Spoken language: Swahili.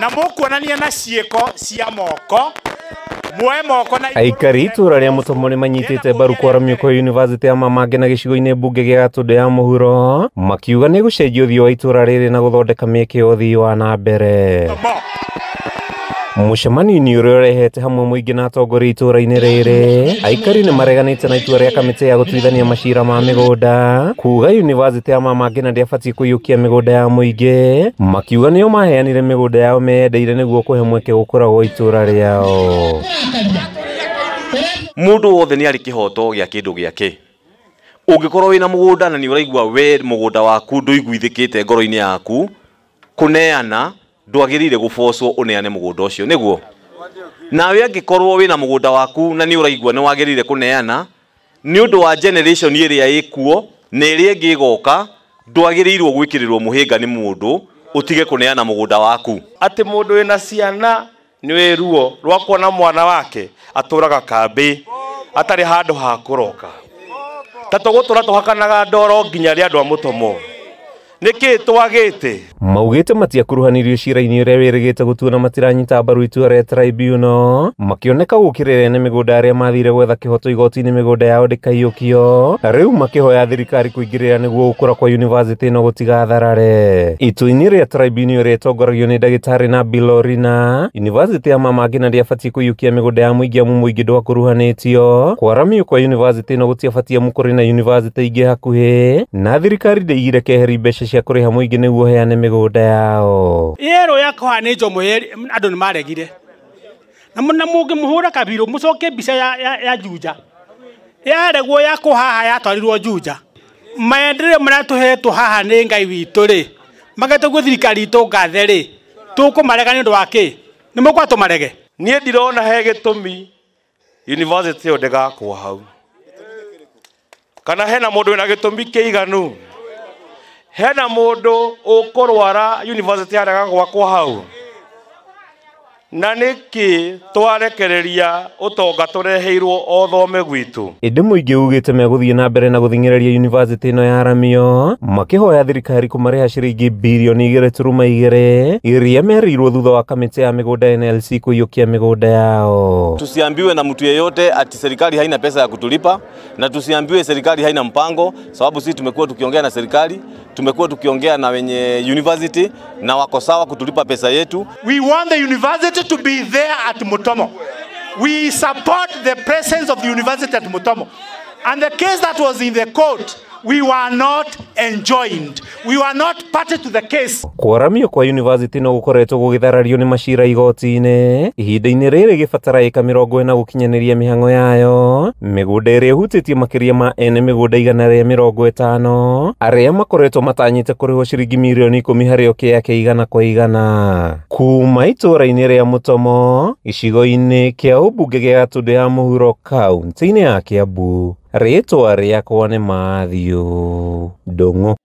na mukuonania na ciiko cia moko muoe moko na aikari itura ria Mutomo manyitite mbaru kwaramio kwa University ya Mamange na gicigo-ini mbunge gia Gatundu ya muhuro makiuga ni gucenjia uthio wa itura riri na guthondeka mieke uthii wa na mbere. Mucemanio uria urehete hamwe muingi na atongoria itura-ini riri aikari ni mareganite na itua ria kamiti ya gutuithania macira ma migunda kuga University ya Mamange na ndiabatie kuiyukia migunda ya muingi makiuga nio maheanire migunda yao meyendeire niguo kuhe mweke gukura gwa itura riao. Mundu wothe ni ari kihoto gia kindu giake ungikorwo wina mugunda na ni uraigua we mugunda waku nduiguithikite ngoro-ini yaku kuneana ndwagirire gubocwo uneane mugunda ucio niguo nawe angikorwo wina mugunda waku na ni uraigua ni wagirire kuneana ni undu wa generation iria ikuo na iria ngigoka ndwagirirwo gwikirirwo muhinga ni mundu utige kuneana mugunda waku ati mundu wina ciana ni wiruo rwa kuona mwana wake aturaga kambi atari handu ha kuroka tatugutura tuhakanaga ndoro nginya ri andu a Mutomo niki twagite maugite matiakuruhanirio cira-ini uria wirigite gutuona matiranyita mbaru itua ria tribunal makioneka gukirira ni migunda aria mathire gwetha kihoto igoti-ini migunda yao ndikaiyukio riu makihoya thirikari kuingirira niguo gukura kwa university no gutiga tharare. Itua-ini ria tribunal ritongoragio ni ndagitari na Bilorina University ya Mamange na ndiabatie kuiyukia migunda ya muingi amu muingi ndwakuruhanitio kwaramio kwa university no gutiabatie mukuri na university ingi hakuhi na thirikari ndigire keheri mbeca cia kuriha muingi niguo heane migunda yao. Yero yakwa ni njomo andu ni maregire na mungi muhura kabiru mucoke mbica ya Juja yaregwo yakwa haha yatwarirwo Juja maendeleo maratuhetwo haha ni Ngai witu ri magetegwo thirikari itu ngathe ri tukumarega ni ndu wake ni mukwa tumarege nie ndirona he gitumi university yo ndegakwa hau kana hena mundu wina gitumi kiiganu hena mundu ukurwara university yarega gwakwa hau na niki twarekereria utonga tureheirwo othome gwitu indi muingi ugite meguthie na mbere na guthingireria university no ya Ramio makihoya thirikari kumariha ciringi bilioni 2.2 iria merirwo thutha wa kamiti ya migunda NLC kuiyukia migunda yao. Tusiambiwe na mtu yeyote ati serikali haina pesa ya kutulipa na tusiambiwe serikali haina mpango, sababu sisi tumekuwa tukiongea na serikali, tumekuwa tukiongea na wenye university na wako sawa kutulipa pesa yetu. We want the university to be there at Mutomo. We support the presence of the university at Mutomo. And the case that was in the court, we were not enjoined. We were not party to the case. Kwaramio kwa university no gukoretwo gugitharario ni macira igoti-ini ihinda-ini riri gibatara eka 40 gukinyaniria mihango yayo migunda iria ihutitie makiria ma ene migunda 150 aria makoretwo matanyite kurihwo ciringi milioni 10 harĩ o kĩake igana kwa igana kuma itura-ini ria Mutomo icigo-ini kia ubunge gia Gatundu ya muhuro kaunti-ini ya Kiambu. Rĩtwa rĩakwa nĩ Mathew Ndung'u.